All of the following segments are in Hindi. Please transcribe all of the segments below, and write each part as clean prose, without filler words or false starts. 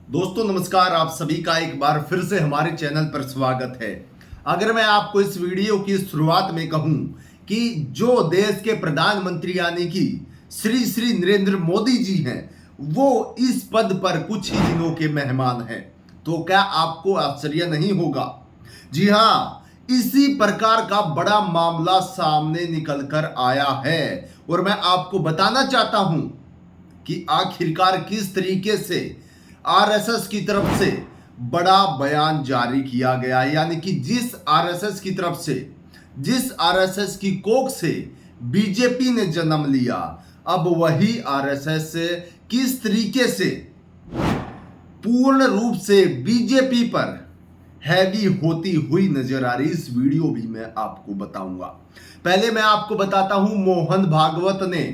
दोस्तों नमस्कार, आप सभी का एक बार फिर से हमारे चैनल पर स्वागत है। अगर मैं आपको इस वीडियो की शुरुआत में कहूं कि जो देश के प्रधानमंत्री यानी कि श्री श्री नरेंद्र मोदी जी हैं, वो इस पद पर कुछ ही दिनों के मेहमान हैं, तो क्या आपको आश्चर्य नहीं होगा? जी हाँ, इसी प्रकार का बड़ा मामला सामने निकल कर आया है और मैं आपको बताना चाहता हूं कि आखिरकार किस तरीके से आरएसएस की तरफ से बड़ा बयान जारी किया गया है। यानी कि जिस आरएसएस की तरफ से, जिस आरएसएस की कोख से बीजेपी ने जन्म लिया, अब वही आरएसएस किस तरीके से पूर्ण रूप से बीजेपी पर हैवी होती हुई नजर आ रही, इस वीडियो भी मैं आपको बताऊंगा। पहले मैं आपको बताता हूं, मोहन भागवत ने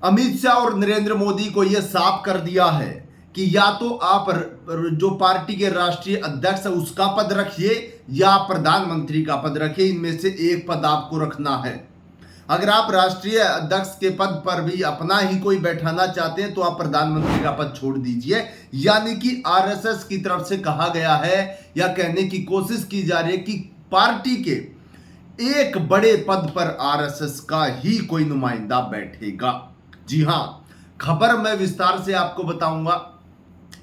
अमित शाह और नरेंद्र मोदी को यह साफ कर दिया है कि या तो आप जो पार्टी के राष्ट्रीय अध्यक्ष है उसका पद रखिए या प्रधानमंत्री का पद रखिए, इनमें से एक पद आपको रखना है। अगर आप राष्ट्रीय अध्यक्ष के पद पर भी अपना ही कोई बैठाना चाहते हैं तो आप प्रधानमंत्री का पद छोड़ दीजिए। यानी कि आरएसएस की तरफ से कहा गया है या कहने की कोशिश की जा रही है कि पार्टी के एक बड़े पद पर आरएसएस का ही कोई नुमाइंदा बैठेगा। जी हां, खबर मैं विस्तार से आपको बताऊंगा,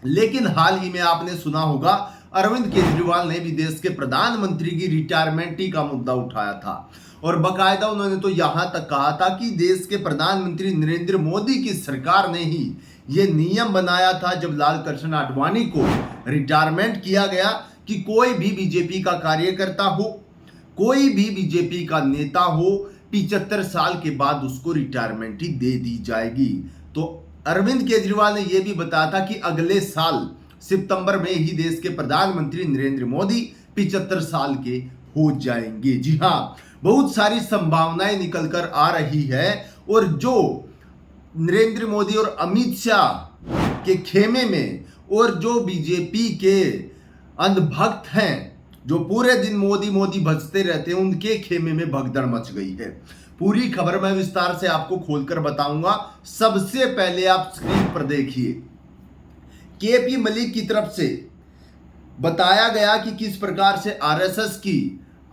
लेकिन हाल ही में आपने सुना होगा अरविंद केजरीवाल ने भी देश के प्रधानमंत्री की रिटायरमेंट का मुद्दा उठाया था और बकायदा उन्होंने तो यहां तक कहा था कि देश के प्रधानमंत्री नरेंद्र मोदी की सरकार ने ही यह नियम बनाया था जब लाल कृष्ण आडवाणी को रिटायरमेंट किया गया कि कोई भी बीजेपी का कार्यकर्ता हो, कोई भी बीजेपी का नेता हो, 75 साल के बाद उसको रिटायरमेंट ही दे दी जाएगी। तो अरविंद केजरीवाल ने यह भी बताया था कि अगले साल सितंबर में ही देश के प्रधानमंत्री नरेंद्र मोदी 75 साल के हो जाएंगे। जी हां, बहुत सारी संभावनाएं निकल कर आ रही है और जो नरेंद्र मोदी और अमित शाह के खेमे में और जो बीजेपी के अंधभक्त हैं जो पूरे दिन मोदी मोदी भजते रहते हैं, उनके खेमे में भगदड़ मच गई है। पूरी खबर मैं विस्तार से आपको खोलकर बताऊंगा। सबसे पहले आप स्क्रीन पर देखिए, केपी मलिक की तरफ से बताया गया कि किस प्रकार से आरएसएस की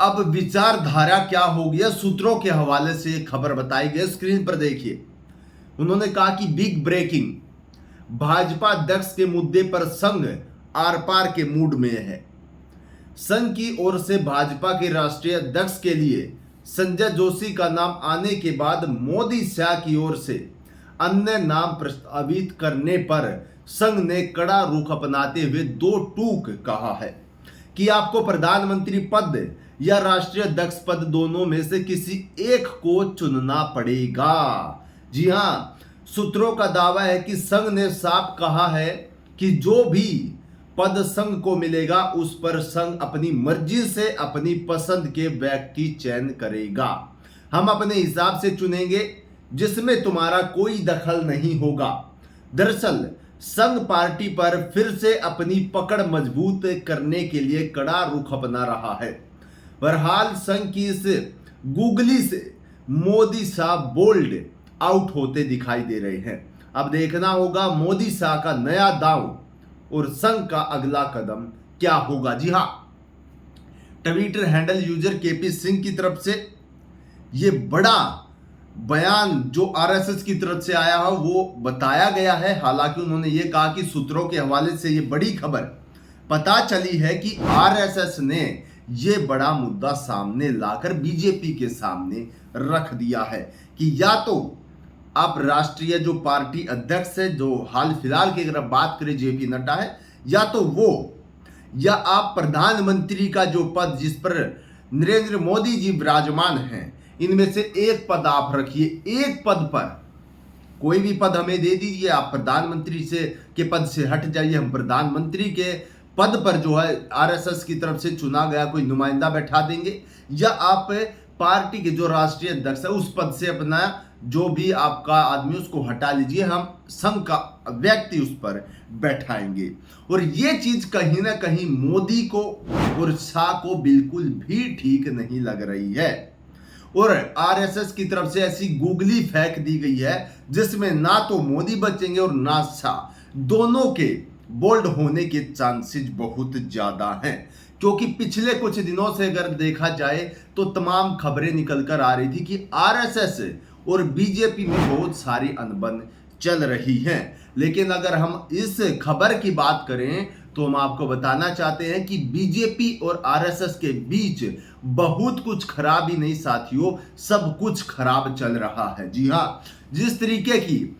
अब विचारधारा क्या होगी। सूत्रों के हवाले से खबर बताई गई, स्क्रीन पर देखिए। उन्होंने कहा कि बिग ब्रेकिंग, भाजपा अध्यक्ष के मुद्दे पर संघ आर पार के मूड में है। संघ की ओर से भाजपा के राष्ट्रीय अध्यक्ष के लिए संजय जोशी का नाम आने के बाद मोदी शाह की ओर से अन्य नाम प्रस्तावित करने पर संघ ने कड़ा रुख अपनाते हुए दो टूक कहा है कि आपको प्रधानमंत्री पद या राष्ट्रीय अध्यक्ष पद दोनों में से किसी एक को चुनना पड़ेगा। जी हां, सूत्रों का दावा है कि संघ ने साफ कहा है कि जो भी पद संघ को मिलेगा उस पर संघ अपनी मर्जी से अपनी पसंद के व्यक्ति चयन करेगा। हम अपने हिसाब से चुनेंगे जिसमें तुम्हारा कोई दखल नहीं होगा। दरअसल संघ पार्टी पर फिर से अपनी पकड़ मजबूत करने के लिए कड़ा रुख अपना रहा है। बहरहाल संघ की इस गुगली से मोदी शाह बोल्ड आउट होते दिखाई दे रहे हैं। अब देखना होगा मोदी शाह का नया दांव और संघ का अगला कदम क्या होगा। जी हां, Twitter handle user KP Singh की तरफ से यह बड़ा बयान जो आरएसएस की तरफ से आया है वो बताया गया है। हालांकि उन्होंने ये कहा कि सूत्रों के हवाले से यह बड़ी खबर पता चली है कि आरएसएस ने यह बड़ा मुद्दा सामने लाकर बीजेपी के सामने रख दिया है कि या तो आप राष्ट्रीय जो पार्टी अध्यक्ष है, जो हाल फिलहाल की अगर बात करें जेपी नड्डा है, या तो वो, या आप प्रधानमंत्री का जो पद जिस पर नरेंद्र मोदी जी विराजमान हैं, इनमें से एक पद आप रखिए। एक पद पर कोई भी पद हमें दे दीजिए, आप प्रधानमंत्री से के पद से हट जाइए, हम प्रधानमंत्री के पद पर जो है आरएसएस की तरफ से चुना गया कोई नुमाइंदा बैठा देंगे, या आप पार्टी के जो राष्ट्रीय अध्यक्ष है उस पद से अपना जो भी आपका आदमी उसको हटा लीजिए, हम संघ का व्यक्ति उस पर बैठाएंगे। और ये चीज कहीं ना कहीं मोदी को और शाह को बिल्कुल भी ठीक नहीं लग रही है और आरएसएस की तरफ से ऐसी गूगली फेंक दी गई है जिसमें ना तो मोदी बचेंगे और ना शाह। दोनों के बोल्ड होने के चांसेस बहुत ज्यादा हैं, क्योंकि पिछले कुछ दिनों से अगर देखा जाए तो तमाम खबरें निकल कर आ रही थी कि आरएसएस और बीजेपी में बहुत सारी अनबन चल रही हैं। लेकिन अगर हम इस खबर की बात करें तो हम आपको बताना चाहते हैं कि बीजेपी और आरएसएस के बीच बहुत कुछ खराब ही नहीं साथियों, सब कुछ खराब चल रहा है। जी हां, जिस तरीके की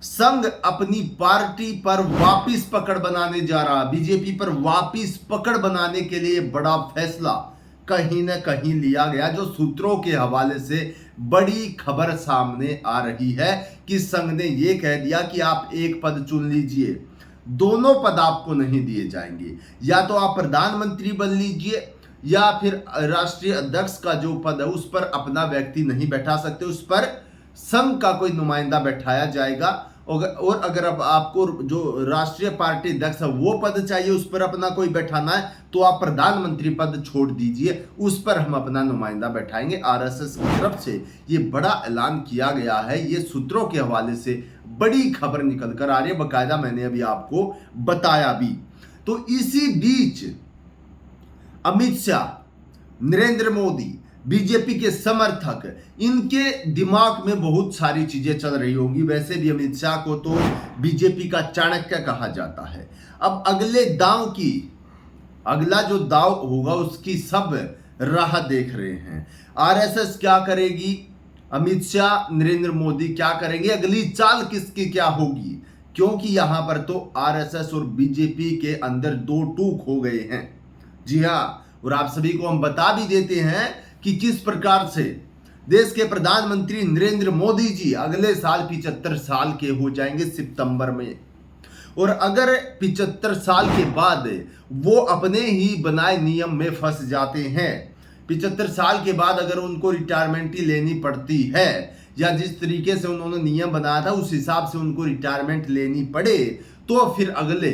संघ अपनी पार्टी पर वापिस पकड़ बनाने जा रहा, बीजेपी पर वापिस पकड़ बनाने के लिए बड़ा फैसला कहीं ना कहीं लिया गया, जो सूत्रों के हवाले से बड़ी खबर सामने आ रही है कि संघ ने यह कह दिया कि आप एक पद चुन लीजिए, दोनों पद आपको नहीं दिए जाएंगे, या तो आप प्रधानमंत्री बन लीजिए या फिर राष्ट्रीय अध्यक्ष का जो पद है उस पर अपना व्यक्ति नहीं बैठा सकते, उस पर संघ का कोई नुमाइंदा बैठाया जाएगा। और अगर अब आपको जो राष्ट्रीय पार्टी अध्यक्ष है वो पद चाहिए, उस पर अपना कोई बैठाना है तो आप प्रधानमंत्री पद छोड़ दीजिए, उस पर हम अपना नुमाइंदा बैठाएंगे। आरएसएस की तरफ से ये बड़ा ऐलान किया गया है, ये सूत्रों के हवाले से बड़ी खबर निकल कर आ रही है, बाकायदा मैंने अभी आपको बताया भी। तो इसी बीच अमित शाह, नरेंद्र मोदी, बीजेपी के समर्थक, इनके दिमाग में बहुत सारी चीजें चल रही होंगी। वैसे भी अमित शाह को तो बीजेपी का चाणक्य कहा जाता है। अब अगला जो दाव होगा उसकी सब राह देख रहे हैं। आरएसएस क्या करेगी, अमित शाह, नरेंद्र मोदी क्या करेंगे, अगली चाल किसकी क्या होगी, क्योंकि यहां पर तो आरएसएस और बीजेपी के अंदर दो टूक हो गए हैं। जी हां, और आप सभी को हम बता भी देते हैं कि किस प्रकार से देश के प्रधानमंत्री नरेंद्र मोदी जी अगले साल 75 साल के हो जाएंगे सितंबर में। और अगर 75 साल के बाद वो अपने ही बनाए नियम में फंस जाते हैं, 75 साल के बाद अगर उनको रिटायरमेंट ही लेनी पड़ती है, या जिस तरीके से उन्होंने नियम बनाया था उस हिसाब से उनको रिटायरमेंट लेनी पड़े, तो फिर अगले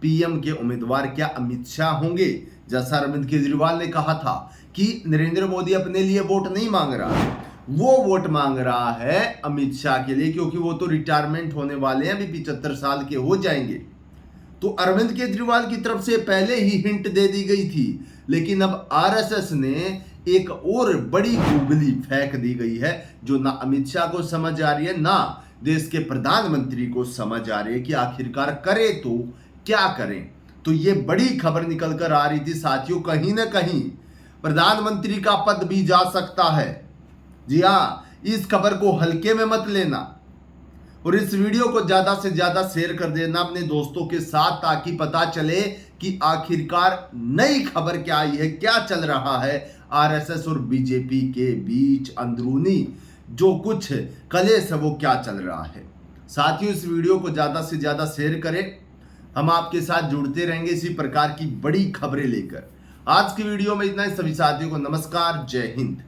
पीएम के उम्मीदवार क्या अमित शाह होंगे। जैसा अरविंद केजरीवाल ने कहा था कि नरेंद्र मोदी अपने लिए वोट नहीं मांग रहा, वो वोट मांग रहा है अमित शाह के लिए, क्योंकि वो तो रिटायरमेंट होने वाले हैं, अभी 75 साल के हो जाएंगे। तो अरविंद केजरीवाल की तरफ से पहले ही हिंट दे दी गई थी, लेकिन अब आरएसएस ने एक और बड़ी गूगली फेंक दी गई है, जो ना अमित शाह को समझ आ रही है ना देश के प्रधानमंत्री को समझ आ रही है कि आखिरकार करे तो क्या करें। तो ये बड़ी खबर निकल कर आ रही थी साथियों, कहीं ना कहीं प्रधानमंत्री का पद भी जा सकता है। जी हाँ, इस खबर को हल्के में मत लेना और इस वीडियो को ज्यादा से ज्यादा शेयर कर देना अपने दोस्तों के साथ, ताकि पता चले कि आखिरकार नई खबर क्या आई है, क्या चल रहा है आरएसएस और बीजेपी के बीच, अंदरूनी जो कुछ कलेश है वो क्या चल रहा है। साथियों, इस वीडियो को ज्यादा से ज्यादा शेयर करें, हम आपके साथ जुड़ते रहेंगे इसी प्रकार की बड़ी खबरें लेकर। आज की वीडियो में इतना ही। सभी साथियों को नमस्कार, जय हिंद।